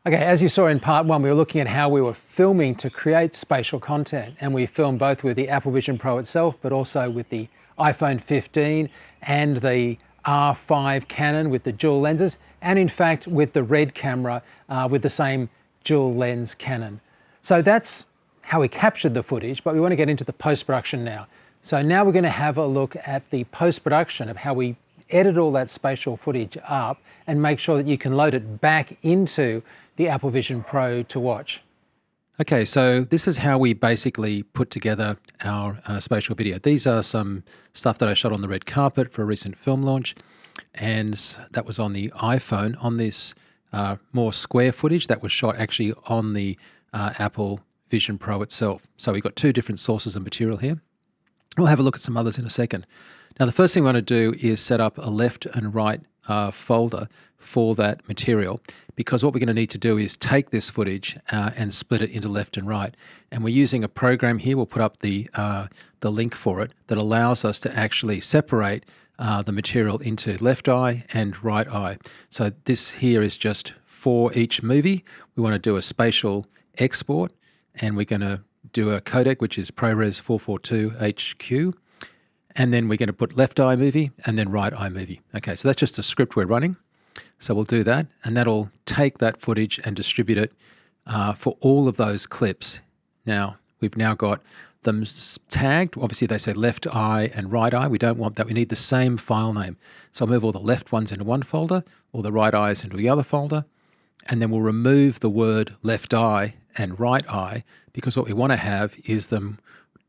Okay, as you saw in part one, we were looking at how we were filming to create spatial content, and we filmed both with the Apple Vision Pro itself, but also with the iPhone 15 and the R5 Canon with the dual lenses, and in fact with the Red camera with the same dual lens Canon. So that's how we captured the footage, but we want to get into the post-production now. So now we're going to have a look at the post-production of how we edit all that spatial footage up and make sure that you can load it back into the Apple Vision Pro to watch. Okay, so this is how we basically put together our spatial video. These are some stuff that I shot on the red carpet for a recent film launch, and that was on the iPhone. On this more square footage that was shot actually on the Apple Vision Pro itself. So we've got two different sources of material here. We'll have a look at some others in a second. Now the first thing we want to do is set up a left and right folder for that material, because what we're going to need to do is take this footage and split it into left and right. And we're using a program here, we'll put up the link for it, that allows us to actually separate the material into left eye and right eye. So this here is just for each movie. We want to do a spatial export, and we're going to do a codec, which is ProRes 442 HQ. And then we're going to put left eye movie and then right eye movie. Okay, so that's just a script we're running. So we'll do that, and that'll take that footage and distribute it for all of those clips. Now, we've now got them tagged. Obviously, they say left eye and right eye. We don't want that. We need the same file name. So I'll move all the left ones into one folder, all the right eyes into the other folder, and then we'll remove the word left eye and right eye, because what we want to have is them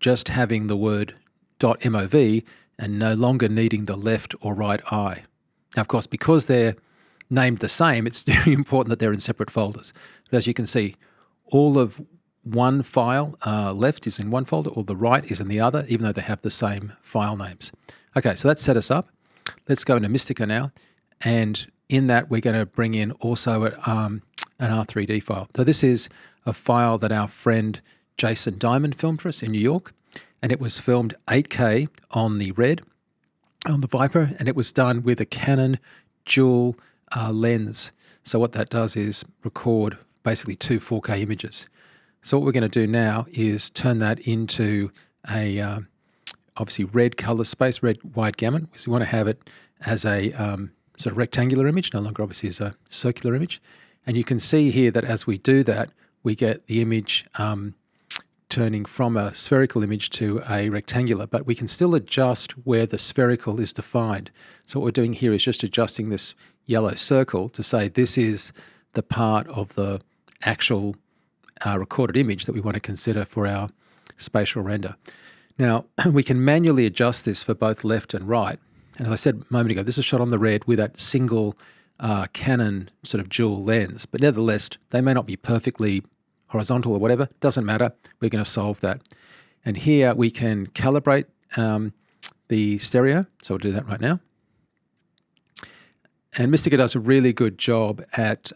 just having the word .mov and no longer needing the left or right eye. Now, of course, because they're named the same, it's very important that they're in separate folders. But as you can see, all of one file left is in one folder, or the right is in the other, even though they have the same file names. Okay, so that's set us up. Let's go into Mystica now, and in that we're going to bring in also an R3D file. So this is a file that our friend Jason Diamond filmed for us in New York, and it was filmed 8K on the Red, on the Viper, and it was done with a Canon dual lens. So what that does is record basically two 4K images. So what we're going to do now is turn that into a obviously red color space, red wide gamut. So we want to have it as a sort of rectangular image, no longer obviously as a circular image. And you can see here that as we do that, we get the image turning from a spherical image to a rectangular, but we can still adjust where the spherical is defined. So what we're doing here is just adjusting this yellow circle to say this is the part of the actual recorded image that we want to consider for our spatial render. Now, we can manually adjust this for both left and right. And as I said a moment ago, this is shot on the Red with that single Canon sort of dual lens, but nevertheless, they may not be perfectly horizontal or whatever, doesn't matter. We're going to solve that. And here we can calibrate the stereo. So we'll do that right now. And Mystica does a really good job at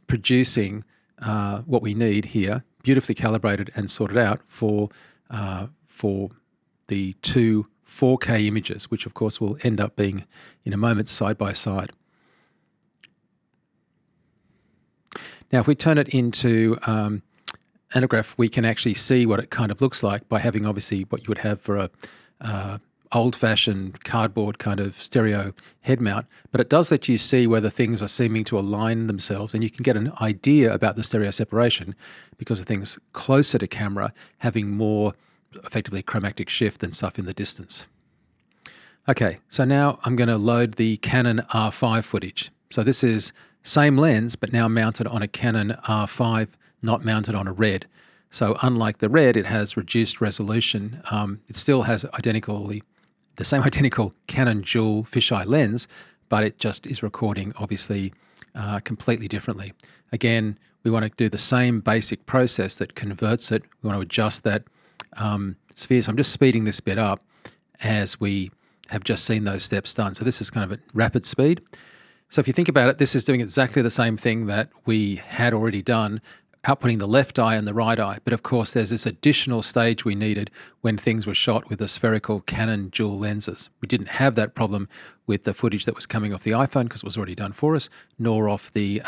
producing what we need here, beautifully calibrated and sorted out for the two 4K images, which of course will end up being in a moment side by side. Now, if we turn it into Anagraph, we can actually see what it kind of looks like by having obviously what you would have for a old-fashioned cardboard kind of stereo head mount, but it does let you see whether things are seeming to align themselves, and you can get an idea about the stereo separation because of things closer to camera having more effectively chromatic shift than stuff in the distance. Okay, so now I'm going to load the Canon R5 footage. So this is same lens, but now mounted on a Canon R5, not mounted on a Red. So unlike the Red, it has reduced resolution. It still has the same identical Canon dual fisheye lens, but it just is recording obviously completely differently. Again, we want to do the same basic process that converts it. We want to adjust that sphere. So I'm just speeding this bit up as we have just seen those steps done. So this is kind of at rapid speed. So if you think about it, this is doing exactly the same thing that we had already done, outputting the left eye and the right eye. But of course, there's this additional stage we needed when things were shot with the spherical Canon dual lenses. We didn't have that problem with the footage that was coming off the iPhone because it was already done for us, nor off the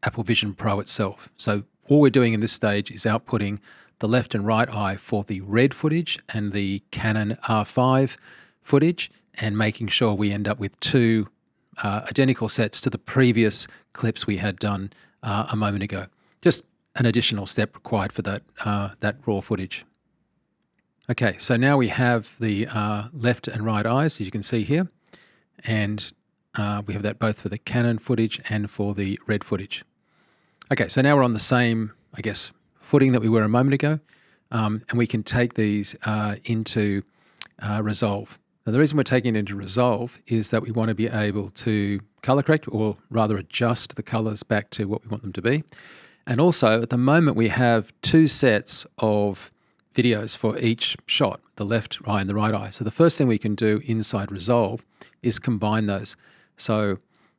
Apple Vision Pro itself. So all we're doing in this stage is outputting the left and right eye for the red footage and the Canon R5 footage, and making sure we end up with two identical sets to the previous clips we had done a moment ago. Just an additional step required for that, that raw footage. Okay, so now we have the left and right eyes, as you can see here, and we have that both for the Canon footage and for the red footage. Okay, so now we're on the same, I guess, footing that we were a moment ago, and we can take these into Resolve. Now, the reason we're taking it into Resolve is that we want to be able to color correct, or rather adjust the colors back to what we want them to be. And also, at the moment, we have two sets of videos for each shot, the left eye and the right eye. So the first thing we can do inside Resolve is combine those. So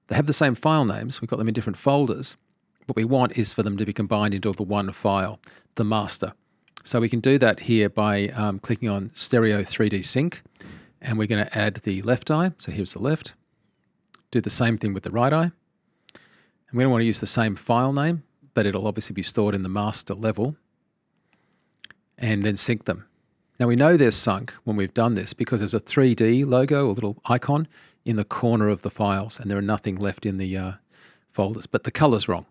they have the same file names. We've got them in different folders. What we want is for them to be combined into the one file, the master. So we can do that here by clicking on Stereo 3D Sync, and we're going to add the left eye. So here's the left. Do the same thing with the right eye. And we don't want to use the same file name, but it'll obviously be stored in the master level, and then sync them. Now we know they're sunk when we've done this because there's a 3D logo, a little icon in the corner of the files, and there are nothing left in the folders, but the color's wrong.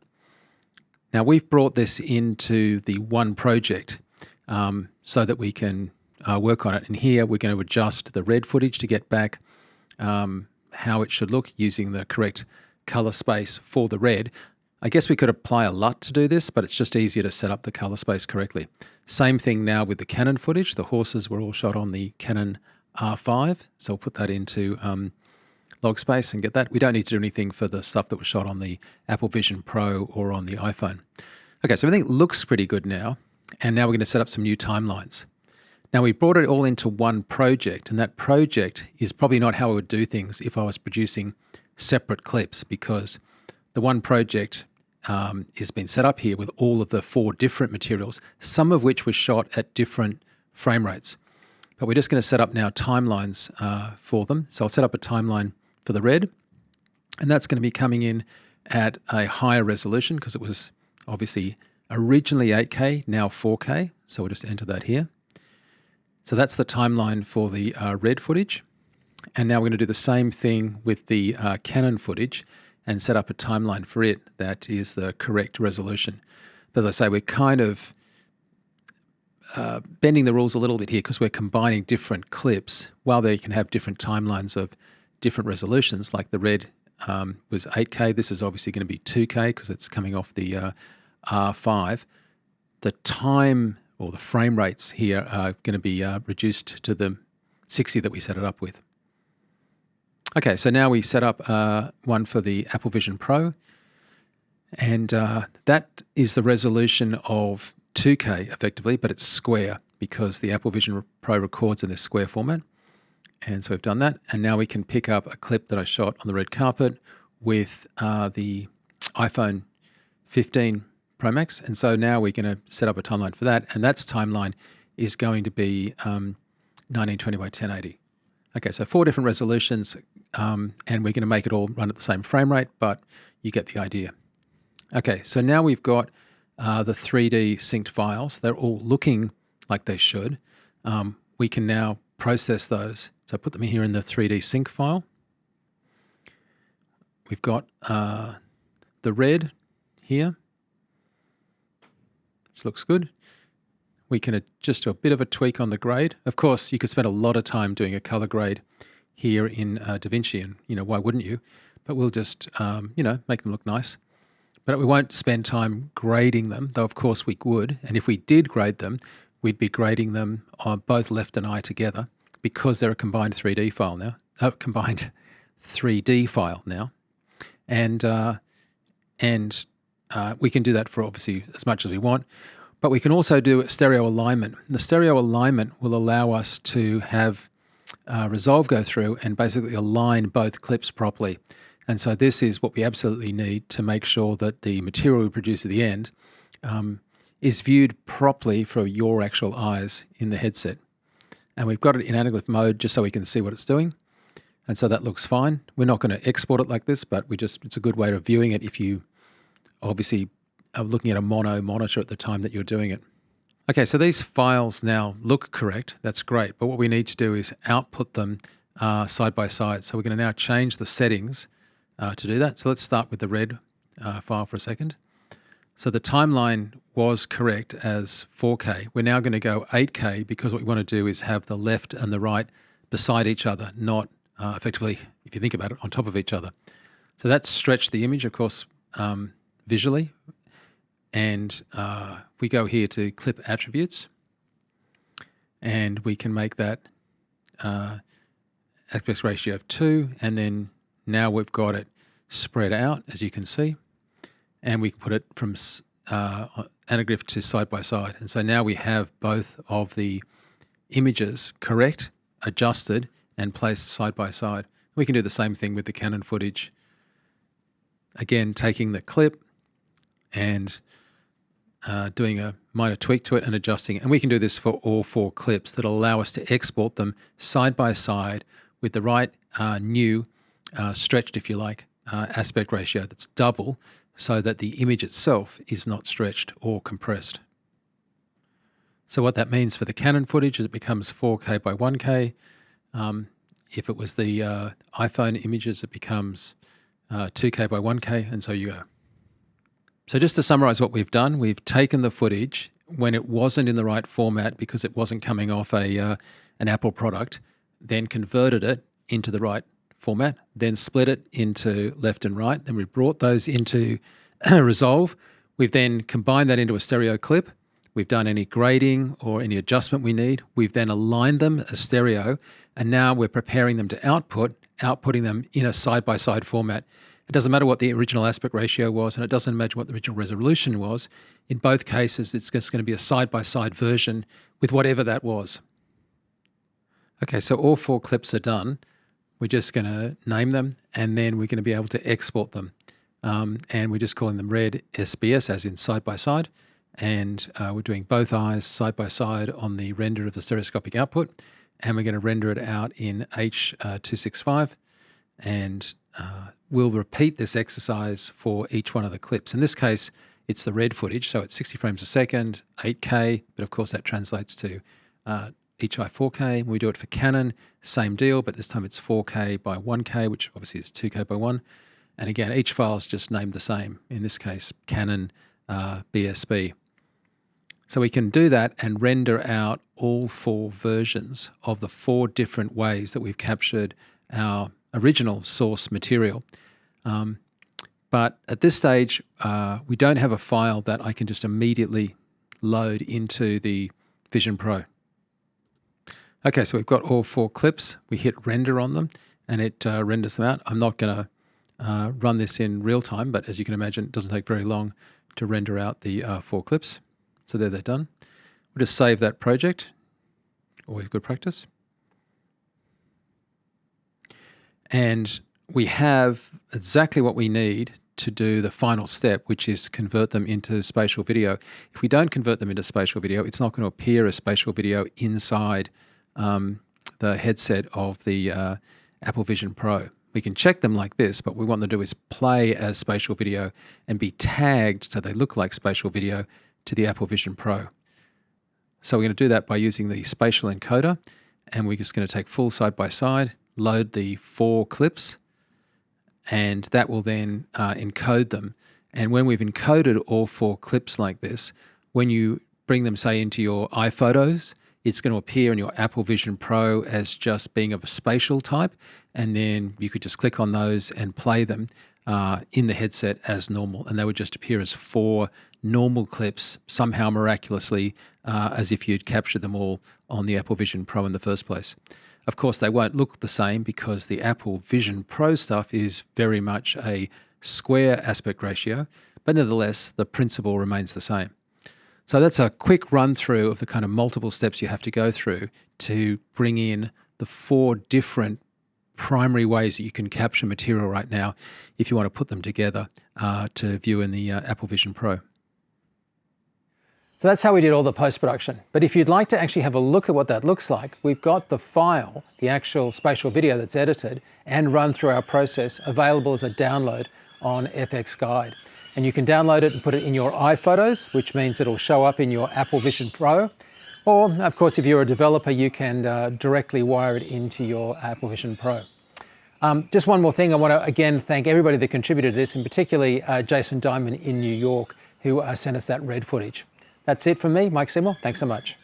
Now we've brought this into the one project so that we can work on it. And here we're going to adjust the red footage to get back how it should look using the correct color space for the red. I guess we could apply a LUT to do this, but it's just easier to set up the color space correctly. Same thing now with the Canon footage. The horses were all shot on the Canon R5, so we'll put that into log space and get that. We don't need to do anything for the stuff that was shot on the Apple Vision Pro or on the iPhone. Okay, so everything looks pretty good now, and now we're going to set up some new timelines. Now we brought it all into one project, and that project is probably not how I would do things if I was producing separate clips, because the one project is been set up here with all of the 4 different materials, some of which were shot at different frame rates. But we're just going to set up now timelines for them. So I'll set up a timeline for the red, and that's going to be coming in at a higher resolution because it was obviously originally 8K, now 4K. So we'll just enter that here. So that's the timeline for the red footage. And now we're going to do the same thing with the Canon footage and set up a timeline for it that is the correct resolution. But as I say, we're kind of bending the rules a little bit here because we're combining different clips. While they can have different timelines of different resolutions, like the red was 8K, this is obviously going to be 2K because it's coming off the R5. The time or the frame rates here are going to be reduced to the 60 that we set it up with. Okay, so now we set up one for the Apple Vision Pro, and that is the resolution of 2K effectively, but it's square because the Apple Vision Pro records in this square format. And so we've done that, and now we can pick up a clip that I shot on the red carpet with the iPhone 15 Pro Max, and so now we're going to set up a timeline for that, and that's timeline is going to be 1920 by 1080. Okay, so 4 different resolutions, and we're going to make it all run at the same frame rate, but you get the idea. Okay, so now we've got the 3D synced files. They're all looking like they should. We can now process those. So put them here in the 3D sync file. We've got the red here. This looks good. We can just do a bit of a tweak on the grade. Of course, you could spend a lot of time doing a color grade here in DaVinci, and why wouldn't you? But we'll just make them look nice. But we won't spend time grading them, though of course we would. And if we did grade them, we'd be grading them on both left and eye together because they're a combined 3D file now. Combined 3D file now, and we can do that for obviously as much as we want. But we can also do stereo alignment. The stereo alignment will allow us to have Resolve go through and basically align both clips properly. And so this is what we absolutely need to make sure that the material we produce at the end is viewed properly for your actual eyes in the headset. And we've got it in anaglyph mode just so we can see what it's doing. And so that looks fine. We're not going to export it like this, but it's a good way of viewing it if you obviously looking at a mono monitor at the time that you're doing it. Okay, so these files now look correct. That's great. But what we need to do is output them side by side. So we're going to now change the settings to do that. So let's start with the red file for a second. So the timeline was correct as 4K. We're now going to go 8K because what we want to do is have the left and the right beside each other, not effectively, if you think about it, on top of each other. So that's stretched the image, of course, visually. And we go here to clip attributes, and we can make that aspect ratio of 2, and then now we've got it spread out, as you can see, and we can put it from anaglyph to side by side. And so now we have both of the images correct, adjusted, and placed side by side. We can do the same thing with the Canon footage. Again, taking the clip and doing a minor tweak to it and adjusting it. And we can do this for all 4 clips that allow us to export them side by side with the right new stretched, if you like, aspect ratio that's double, so that the image itself is not stretched or compressed. So what that means for the Canon footage is it becomes 4K by 1K. If it was the iPhone images, it becomes 2K by 1K, and so you go. So just to summarize what we've done, we've taken the footage when it wasn't in the right format because it wasn't coming off an Apple product, then converted it into the right format, then split it into left and right. Then we brought those into Resolve. We've then combined that into a stereo clip. We've done any grading or any adjustment we need. We've then aligned them as stereo, and now we're preparing them to outputting them in a side-by-side format. It doesn't matter what the original aspect ratio was, and it doesn't matter what the original resolution was. In both cases, it's just going to be a side-by-side version with whatever that was. Okay, so all 4 clips are done. We're just going to name them, and then we're going to be able to export them. And we're just calling them red SBS, as in side-by-side. And we're doing both eyes side-by-side on the render of the stereoscopic output. And we're going to render it out in H.265. And we'll repeat this exercise for each one of the clips. In this case, it's the red footage, so it's 60 frames a second, 8K, but of course that translates to each eye 4K. When we do it for Canon, same deal, but this time it's 4K by 1K, which obviously is 2K by 1. And again, each file is just named the same. In this case, Canon BSB. So we can do that and render out all 4 versions of the 4 different ways that we've captured our original source material. But at this stage, we don't have a file that I can just immediately load into the Vision Pro. Okay, so we've got all 4 clips. We hit render on them, and it renders them out. I'm not going to run this in real time, but as you can imagine, it doesn't take very long to render out the 4 clips. So there they're done. We'll just save that project. Always good practice. And we have exactly what we need to do the final step, which is convert them into spatial video. If we don't convert them into spatial video, it's not going to appear as spatial video inside the headset of the Apple Vision Pro. We can check them like this, but what we want them to do is play as spatial video and be tagged so they look like spatial video to the Apple Vision Pro. So we're going to do that by using the spatial encoder, and we're just going to take full side by side, load the 4 clips, and that will then encode them. And when we've encoded all 4 clips like this, when you bring them, say, into your iPhotos, it's going to appear in your Apple Vision Pro as just being of a spatial type, and then you could just click on those and play them in the headset as normal, and they would just appear as 4 normal clips, somehow miraculously, as if you'd captured them all on the Apple Vision Pro in the first place. Of course, they won't look the same because the Apple Vision Pro stuff is very much a square aspect ratio, but nevertheless, the principle remains the same. So that's a quick run through of the kind of multiple steps you have to go through to bring in the 4 different primary ways that you can capture material right now if you want to put them together to view in the Apple Vision Pro. So that's how we did all the post-production. But if you'd like to actually have a look at what that looks like, we've got the file, the actual spatial video that's edited and run through our process, available as a download on FX Guide. and you can download it and put it in your iPhotos, which means it'll show up in your Apple Vision Pro. Or, of course, if you're a developer, you can directly wire it into your Apple Vision Pro. Just one more thing, I want to again thank everybody that contributed to this, and particularly Jason Diamond in New York, who sent us that red footage. That's it from me, Mike Seymour. Thanks so much.